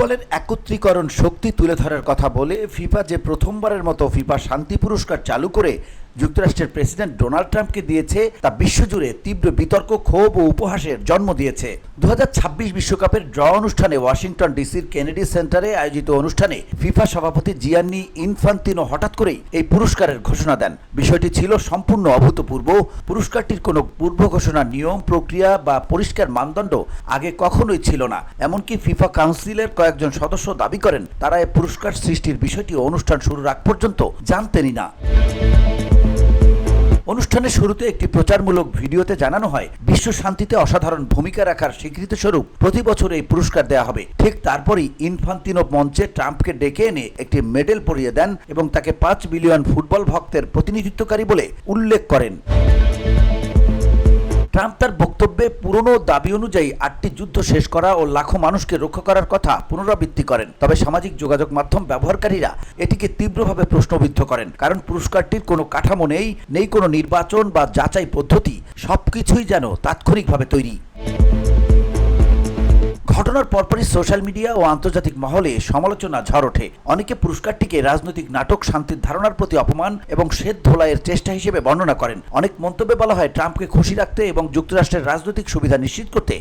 ফুটবলের একত্রীকরণ শক্তি তুলে ধরার কথা বলে ফিফা যে প্রথমবারের মতো ফিফা শান্তি পুরস্কার চালু করে যুক্তরাষ্ট্রের প্রেসিডেন্ট ডোনাল্ড ট্রাম্পকে দিয়েছে তা বিশ্বজুড়ে তীব্র বিতর্ক, ক্ষোভ ও উপহাসের জন্ম দিয়েছে। 2026 বিশ্বকাপের ড্র অনুষ্ঠানে ওয়াশিংটন ডিসির কেনেডি সেন্টারে আয়োজিত অনুষ্ঠানে ফিফা সভাপতি জিয়ান্নি ইনফান্তিনো হঠাৎ করেই এই পুরস্কারের ঘোষণা দেন। বিষয়টি ছিল সম্পূর্ণ অভূতপূর্ব। পুরস্কারটির কোনো পূর্ব ঘোষণা, নিয়ম, প্রক্রিয়া বা পরিষ্কার মানদণ্ড আগে কখনোই ছিল না। এমনকি ফিফা কাউন্সিলের কয়েকজন সদস্য দাবি করেন তারা এই পুরস্কার সৃষ্টির বিষয়টি অনুষ্ঠান শুরুর আগ পর্যন্ত জানতেনই না। অনুষ্ঠানের শুরুতে একটি প্রচারমূলক ভিডিওতে জানানো হয় বিশ্ব শান্তিতে অসাধারণ ভূমিকা রাখার স্বীকৃতি স্বরূপ প্রতি বছর এই পুরস্কার দেওয়া হবে। ঠিক তারপরই ইনফান্তিনো মঞ্চে ট্রাম্পকে ডেকে এনে একটি মেডেল পরিয়ে দেন এবং তাকে 5 বিলিয়ন ফুটবল ভক্তের প্রতিনিধিত্বকারী বলে উল্লেখ করেন। ট্রাম্প তার বক্তব্যে পুরনো দাবি অনুযায়ী 8টি যুদ্ধ শেষ করা ও লাখো মানুষকে রক্ষা করার কথা পুনরাবৃত্তি করেন। তবে সামাজিক যোগাযোগ মাধ্যম ব্যবহারকারীরা এটিকে তীব্রভাবে প্রশ্নবিদ্ধ করেন, কারণ পুরস্কারটির কোনো কাঠামো নেই কোনো নির্বাচন বা যাচাই পদ্ধতি, সবকিছুই যেন তাৎক্ষণিকভাবে তৈরি। ঘটনার পরপরই সোশ্যাল মিডিয়া ও আন্তর্জাতিক মহলে সমালোচনা ঝড় ওঠে। অনেকে পুরস্কারটিকে রাজনৈতিক নাটক, শান্তির ধারণার প্রতি অপমান এবং শ্বেত ধোলাইয়ের চেষ্টা হিসেবে বর্ণনা করেন। অনেক মন্তব্যে বলা হয় ট্রাম্পকে খুশি রাখতে এবং যুক্তরাষ্ট্রের রাজনৈতিক সুবিধা নিশ্চিত করতে